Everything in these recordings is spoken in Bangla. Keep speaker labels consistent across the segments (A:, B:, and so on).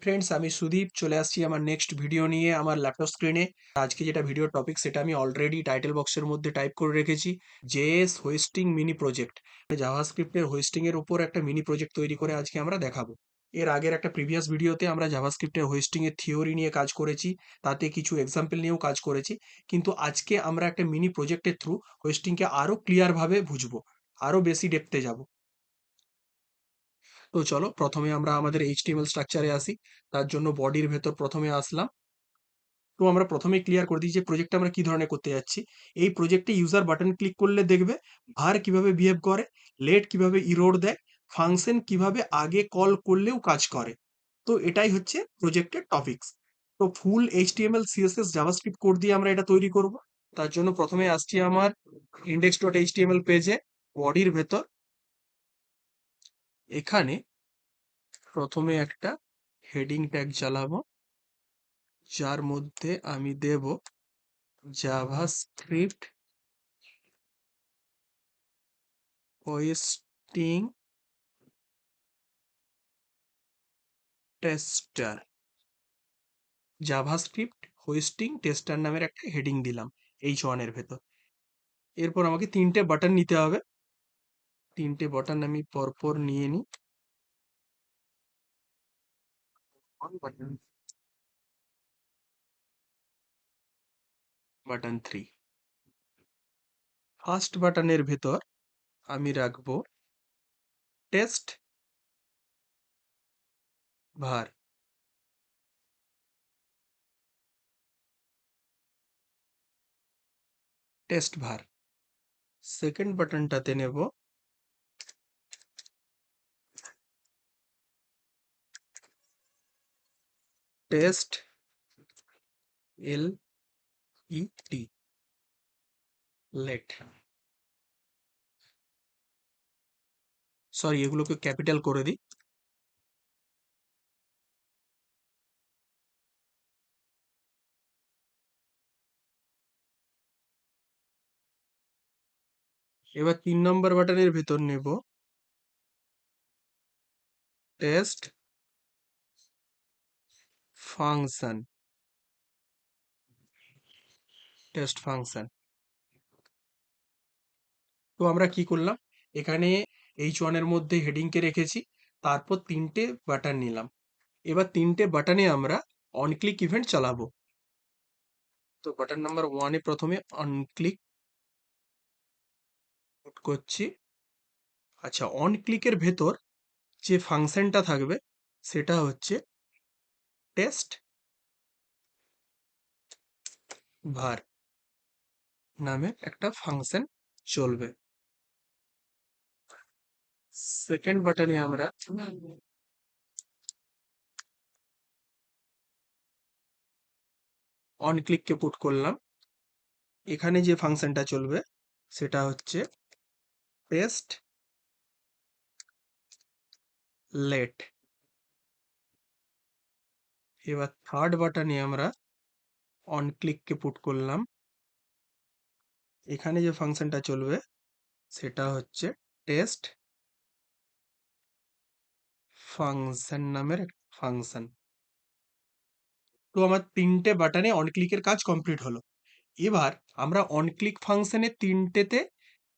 A: ফ্রেন্ডস, আমি সুদীপ চলে আসছি আমার নেক্সট ভিডিও নিয়ে আমার ল্যাপটপ স্ক্রিনে। আজকে যেটা ভিডিও টপিক সেটা আমি অলরেডি টাইটেল বক্সের মধ্যে টাইপ করে রেখেছি। জেএস হোস্টিং মিনি প্রজেক্ট, জাভাস্ক্রিপ্টের হোস্টিং এর উপর একটা মিনি প্রজেক্ট তৈরি করে আজকে আমরা দেখাবো। এর আগের একটা প্রিভিয়াস ভিডিওতে আমরা জাভাস্ক্রিপ্টের হোস্টিং এর থিওরি নিয়ে কাজ করেছি, তাতে কিছু এক্সাম্পল নিয়েও কাজ করেছি। কিন্তু আজকে আমরা একটা মিনি প্রজেক্টের থ্রু হোস্টিংকে আরো ক্লিয়ার ভাবে বুঝবো, আরো বেশি ডেপথে যাব। তো চলো প্রথমে আমরা আমাদের এইচটিএমএল স্ট্রাকচারে আসি। তার জন্য বডির ভেতর প্রথমে আসলাম। তো আমরা প্রথমেই ক্লিয়ার করে দিই যে প্রজেক্টটা আমরা কি ধরনের করতে যাচ্ছি। এই প্রজেক্টে ইউজার বাটন ক্লিক করলে দেখবে var কিভাবে বিহেভ করে, লেট কিভাবে ইরোর দেয়, ফাংশন কিভাবে আগে কল করলেও কাজ করে। তো এটাই হচ্ছে প্রজেক্টের টপিকস। তো ফুল এইচটিএমএল সিএসএস জাভাস্ক্রিপ্ট কোড দিয়ে আমরা এটা তৈরি করব। তার জন্য প্রথমে আসছি আমার index.html পেজে, বডির ভেতর। এখানে প্রথমে একটা হেডিং ট্যাগ চালাবো, যার মধ্যে আমি দেব JavaScript hosting tester. JavaScript hosting tester নামের একটা হেডিং দিলাম H1 এর ভেতর। এরপর আমাকে তিনটে বাটন নিতে হবে। তিনটে বাটন আমি পরপর নিয়ে নিই। বাটন 3, ফার্স্ট বাটনের ভেতর আমি রাখবো test var। Test var। Second বাটনটাতে নেব টেস্ট let, লেট। সরি, এগুলোকে ক্যাপিটাল করে দিই। এবার 3 নম্বর বাটনের ভেতর নেব টেস্ট ফাংশন। Test function. তো আমরা কি করলাম, এখানে H1 এর মধ্যে হেডিংকে রেখেছি, তারপর তিনটে বাটন নিলাম। এবার তিনটে বাটনে আমরা অন ক্লিক ইভেন্ট চালাবো। তো বাটন নাম্বার 1-এ প্রথমে অন ক্লিক করছি। আচ্ছা, অন ক্লিকের ভেতর যে ফাংশনটা থাকবে সেটা হচ্ছে টেস্ট var নামে একটা ফাংশন চলবে। সেকেন্ড বাটনে আমরা অন ক্লিককে পুট করলাম। এখানে যে ফাংশনটা চলবে সেটা হচ্ছে টেস্ট লেট। এবার থার্ড বাটনে আমরা অন ক্লিককে পুট করলাম। এখানে যে ফাংশনটা চলবে সেটা হচ্ছে টেস্ট ফাংশন নামের ফাংশন। তো আমার তিনটে বাটনে অন ক্লিকের কাজ কমপ্লিট হলো। এবার আমরা অন ক্লিক ফাংশনে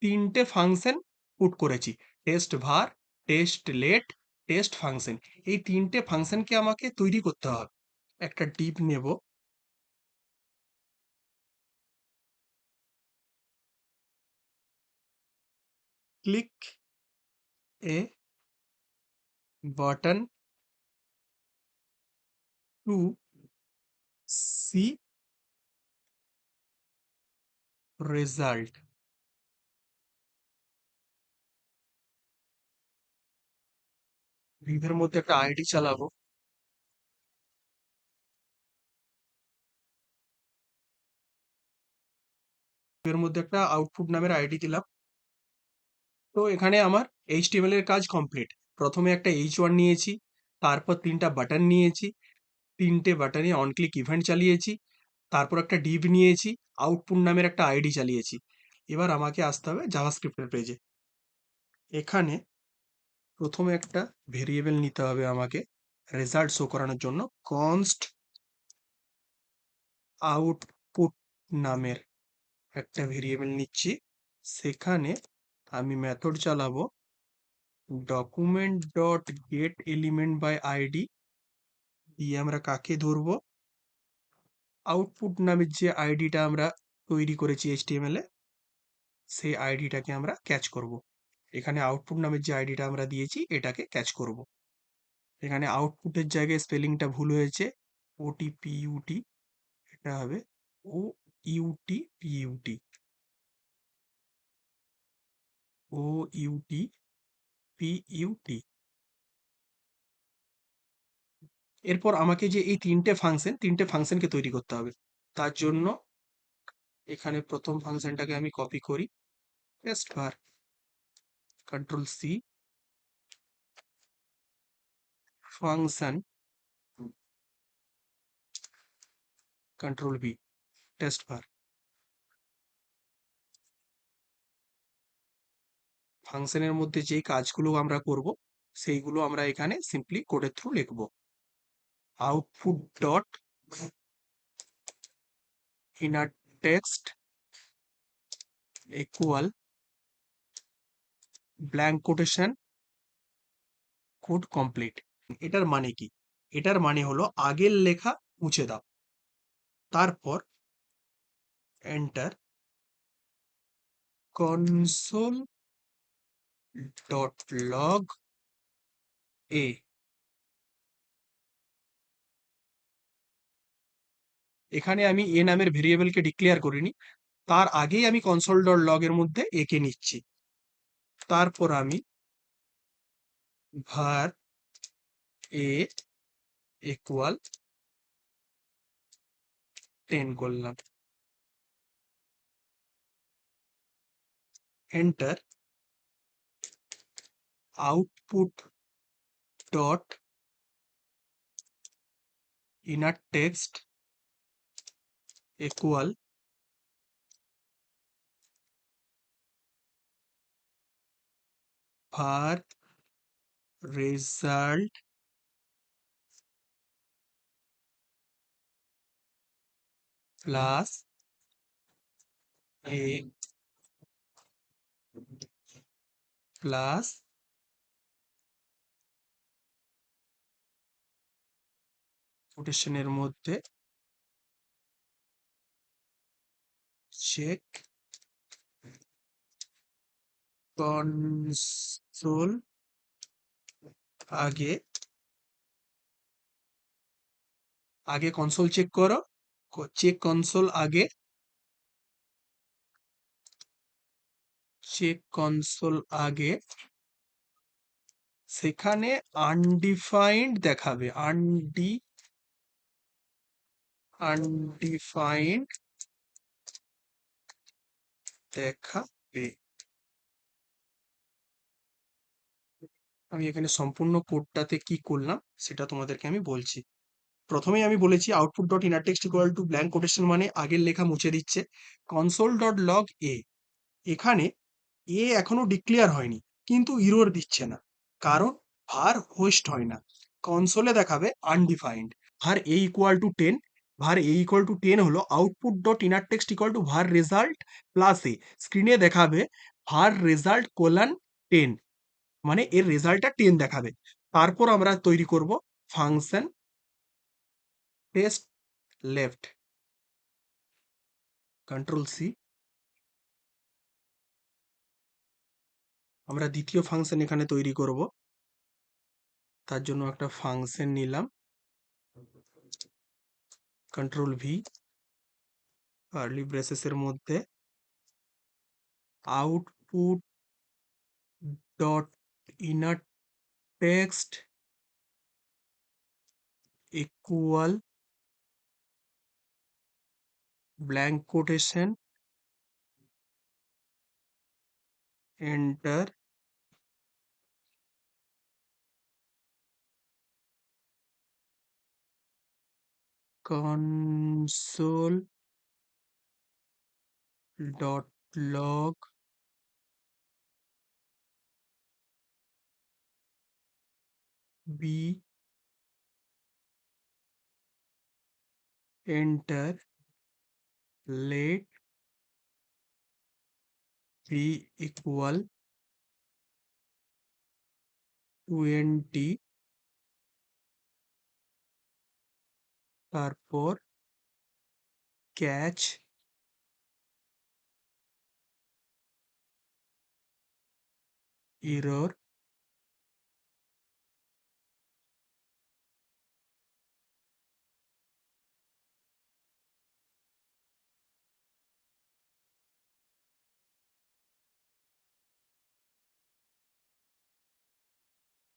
A: তিনটে ফাংশন পুট করেছি, test var, test let, test function. এই তিনটে ফাংশনকে আমাকে তৈরি করতে হবে। একটা ডিপ নেব, ক্লিক এ বাটন টু সি রেজাল্ট। ভিভের মধ্যে একটা আইডি চালাবো। এর মধ্যে একটা আউটপুট নামের আইডি দিলাম। তো এখানে আমার এইচটিএমএল এর কাজ কমপ্লিট। প্রথমে একটা H1 নিয়েছি, তারপর তিনটা বাটন নিয়েছি, তিনটে বাটনে অন ক্লিক ইভেন্ট চালিয়েছি, তারপর একটা ডিভ নিয়েছি, আউটপুট নামের একটা আইডি চালিয়েছি। এবার আমাকে আসতে হবে জাভাস্ক্রিপ্টের পেজে। এখানে প্রথমে একটা ভেরিয়েবল নিতে হবে আমাকে, রেজাল্ট শো করানোর জন্য const আউটপুট নামের একটা ভেরিয়েবল নিচ্ছি। সেখানে আমি মেথড চালাবো document dot get element by ID দিয়ে আমরা কাকে ধরবো, আউটপুট নামের যে আইডিটা আমরা তৈরি করেছি এইচটিএমএল এ, সেই আইডিটাকে আমরা ক্যাচ করব। এখানে আউটপুট নামের যে আইডিটা আমরা দিয়েছি এটাকে ক্যাচ করব। এখানে আউটপুটের জায়গায় স্পেলিংটা ভুল হয়েছে, ওটিপিইউটি, এটা হবে ও ইউটি পিইউটি, ও ইউটি পিইউটি। এরপর আমাকে যে এই তিনটে ফাংশনকে তৈরি করতে হবে। তার জন্য এখানে প্রথম ফাংশনটাকে আমি কপি করি, paste var, control C, function, control V, test var। ফাংশনের মধ্যে যেই কাজগুলো আমরা করব সেইগুলো আমরা এখানে সিম্পলি কোডের থ্রু লিখব। Output dot inner text equal blank quotation, code complete. এটার মানে কি? এটার মানে হলো আগের লেখা মুছে দাও। তারপর এন্টার, কনসোল ডট লগ এ। এখানে আমি এ নামের ভেরিয়েবলকে ডিক্লেয়ার করিনি, তার আগেই আমি কনসোল ডট লগ এর মধ্যে এ কে নিচ্ছি। তারপর আমি var এ ইকুয়াল 10 করলাম, enter, output dot inner text equal var result plus a plus কোটেশনের মধ্যে চেক কনসোল আগে, আগে কনসোল চেক করো, চেক কনসোল আগে, চেক কনসোল আগে, সেখানে আনডিফাইন্ড দেখাবে, আনডিফাইন্ড দেখাবে। আমি এখানে সম্পূর্ণ কোডটাতে কি করলাম সেটা তোমাদেরকে আমি বলছি। প্রথমেই আমি বলেছি output dot inner text equal two blank quotation মানে আগের লেখা মুছে দিচ্ছে, কনসোল ডট লগ এ। এখানে এ এখনো ডিক্লেয়ার হয়নি কিন্তু ইরর দিচ্ছে না, কারণ var হোস্ট হয় না। কনসোলে দেখাবে undefined. var a equal to 10, var a equal to 10 হলো output dot inner text equal to var result plus a. স্ক্রিনে দেখাবে var রেজাল্ট কোলন 10, মানে এর রেজাল্টটা 10 দেখাবে। তারপর আমরা তৈরি করব function test left, control C. আমরা দ্বিতীয় ফাংশন এখানে তৈরি করব। তার জন্য একটা ফাংশন নিলাম, কন্ট্রোল ভি, কার্লি ব্রেসেসের মধ্যে output dot inner text equal blank quotation, enter, console dot log B enter let b equal 20, তারপর catch error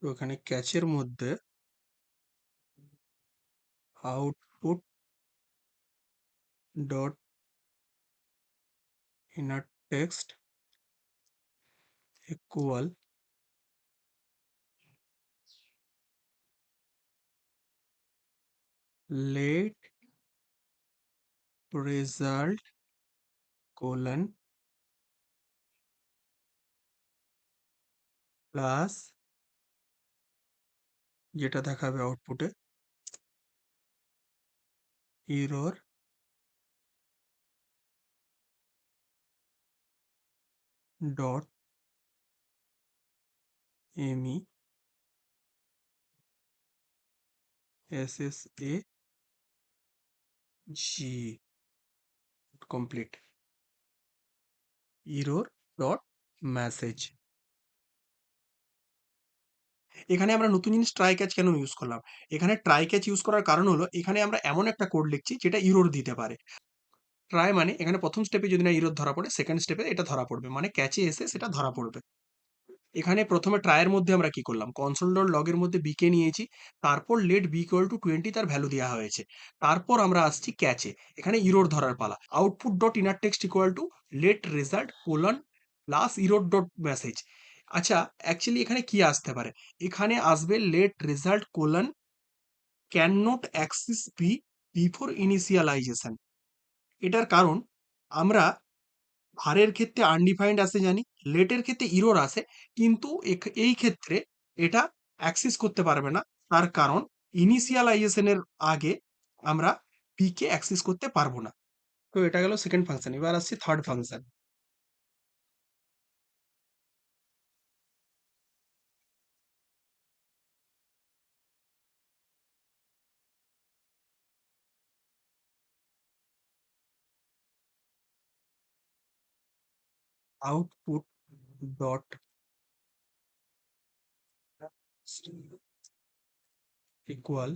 A: তো এখানে ক্যাচের মধ্যে output dot inner text equal let result colon plus যেটা দেখাবে আউটপুটে error dot me ssag complete error dot message. এখানে আমরা নতুন জিনিস ট্রাই ক্যাচ কেন ইউজ করলাম? এখানে ট্রাই ক্যাচ ইউজ করার কারণ হলো এখানে আমরা এমন একটা কোড লিখছি যেটা ইরর দিতে পারে। ট্রাই মানে এখানে প্রথম স্টেপে যদি না ইরর ধরা পড়ে সেকেন্ড স্টেপে এটা ধরা পড়বে, মানে ক্যাচে এসে সেটা ধরা পড়বে। এখানে প্রথমে ট্রায়ের মধ্যে আমরা কি করলাম, কনসোল ডট লগের মধ্যে বি কে নিয়েছি, তারপর লেট বি ইকুয়াল টু 20 তার ভ্যালু দেওয়া হয়েছে, তারপর আমরা আসছি ক্যাচে, এখানে ইরর ধরার পালা। Output dot inner text equal to let result colon plus error dot message. আচ্ছা, অ্যাকচুয়ালি এখানে কি আসতে পারে? এখানে আসবে let result colon can not access B before initialization. এটার কারণ আমরা ভারের ক্ষেত্রে আনডিফাইন্ড আসে জানি, লেটের ক্ষেত্রে ইরর আসে, কিন্তু এই ক্ষেত্রে এটা অ্যাক্সেস করতে পারবে না। তার কারণ ইনিশিয়ালাইজেশনের আগে আমরা পি কে অ্যাক্সেস করতে পারবো না। তো এটা গেল সেকেন্ড ফাংশন। এবার আসছে third function. Output dot equal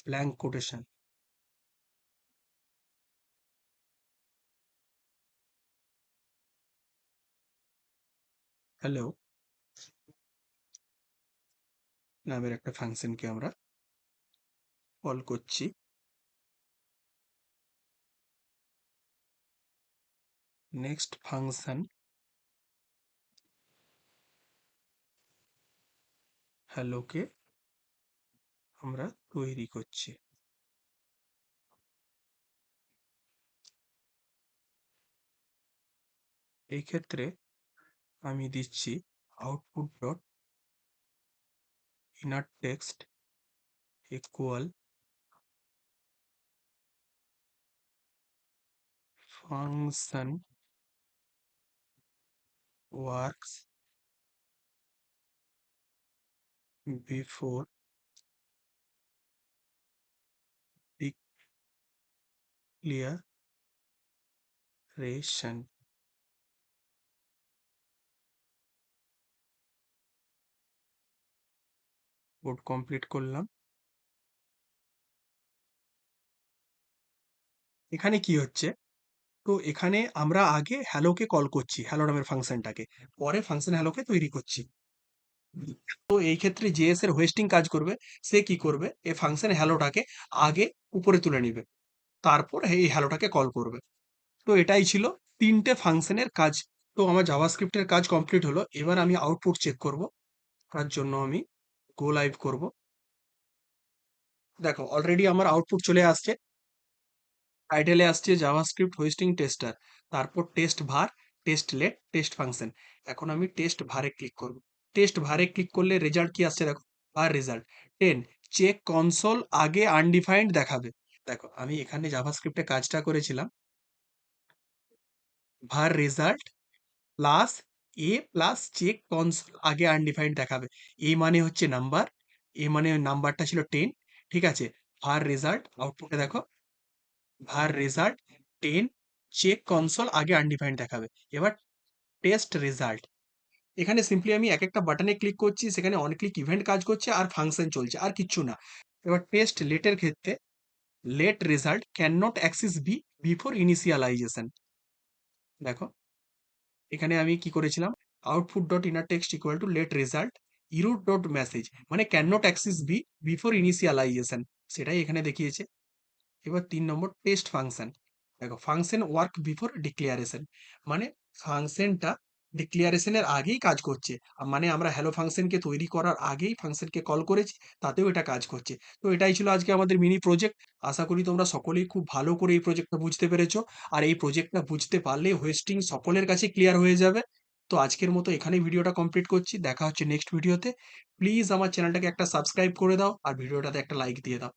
A: blank quotation hello নামের একটা ফাংশনকে আমরা কল করছি। নেক্সট ফাংশন হ্যালোকে আমরা তৈরি করছি। এই ক্ষেত্রে আমি দিচ্ছি output dot inner text equal function works before declaration. Code complete করলাম। এখানে কি হচ্ছে, তো এখানে আমরা আগে হ্যালোকে কল করছি, হ্যালো নামের ফাংশনটাকে, পরে ফাংশন হ্যালোকে তৈরি করছি। তো এই ক্ষেত্রে জেএস এর হোয়েস্টিং কাজ করবে। সে কি করবে, এই ফাংশন হ্যালোটাকে আগে উপরে তুলে নিবে, তারপর এই হ্যালোটাকে কল করবে। তো এটাই ছিল তিনটে ফাংশনের কাজ। তো আমার জাভাস্ক্রিপ্টের কাজ কমপ্লিট হলো। এবার আমি আউটপুট চেক করব, তার জন্য আমি গো লাইভ করব। দেখো অলরেডি আমার আউটপুট চলে আসছে। টাইটেলে আসছে জাভাস্ক্রিপ্ট হোস্টিং টেস্টার, তারপর টেস্ট ভার, টেস্ট লেট, টেস্ট ফাংশন। এখন আমি টেস্ট ভারে ক্লিক করব। টেস্ট ভারে ক্লিক করলে রেজাল্ট কি আসছে দেখো, ভার রেজাল্ট 10। চেক কনসোল আগে আনডিফাইন্ড দেখাবে। দেখো আমি এখানে জাভাস্ক্রিপ্টে কাজটা করেছিলাম, var result plus a plus check console আগে আনডিফাইন্ড দেখাবে। এ মানে হচ্ছে নাম্বার, এ মানে নাম্বারটা ছিল 10, ঠিক আছে? var result আউটপুটে দেখো, var result 10 চেক কনসোল আগে আনডিফাইন্ড দেখাবে। এবার টেস্ট রেজাল্ট, এখানে সিম্পলি আমি এক একটা বাটনে ক্লিক করছি, সেখানে অন ক্লিক ইভেন্ট কাজ করছে আর ফাংশন চলছে, আর কিচ্ছু না। এবার টেস্ট লেটের ক্ষেত্রে let result can not access B before initialization. দেখো এখানে আমি কি করেছিলাম, output dot inner text equal to let result ইরুট ডট মেসেজ, মানে can not access B before initialization, সেটাই এখানে দেখিয়েছে। এবার 3 নম্বর টেস্ট ফাংশন। দেখো ফাংশন ওয়ার্ক বিফোর ডিক্লিয়ারেশন, মানে ফাংশনটা ডিক্লিয়ারেশনের আগেই কাজ করছে। মানে আমরা হ্যালো ফাংশনকে তৈরি করার আগেই ফাংশনকে কল করেছি, তাতেও এটা কাজ করছে। তো এটাই ছিল আজকে আমাদের মিনি প্রজেক্ট। আশা করি তোমরা সকলেই খুব ভালো করে এই প্রজেক্টটা বুঝতে পেরেছো। আর এই প্রজেক্টটা বুঝতে পারলে হোস্টিং সকলের কাছে ক্লিয়ার হয়ে যাবে। তো আজকের মতো এখানেই ভিডিওটা কমপ্লিট করছি, দেখা হচ্ছে নেক্সট ভিডিওতে। প্লিজ আমার চ্যানেলটাকে একটা সাবস্ক্রাইব করে দাও আর ভিডিওটাতে একটা লাইক দিয়ে দাও।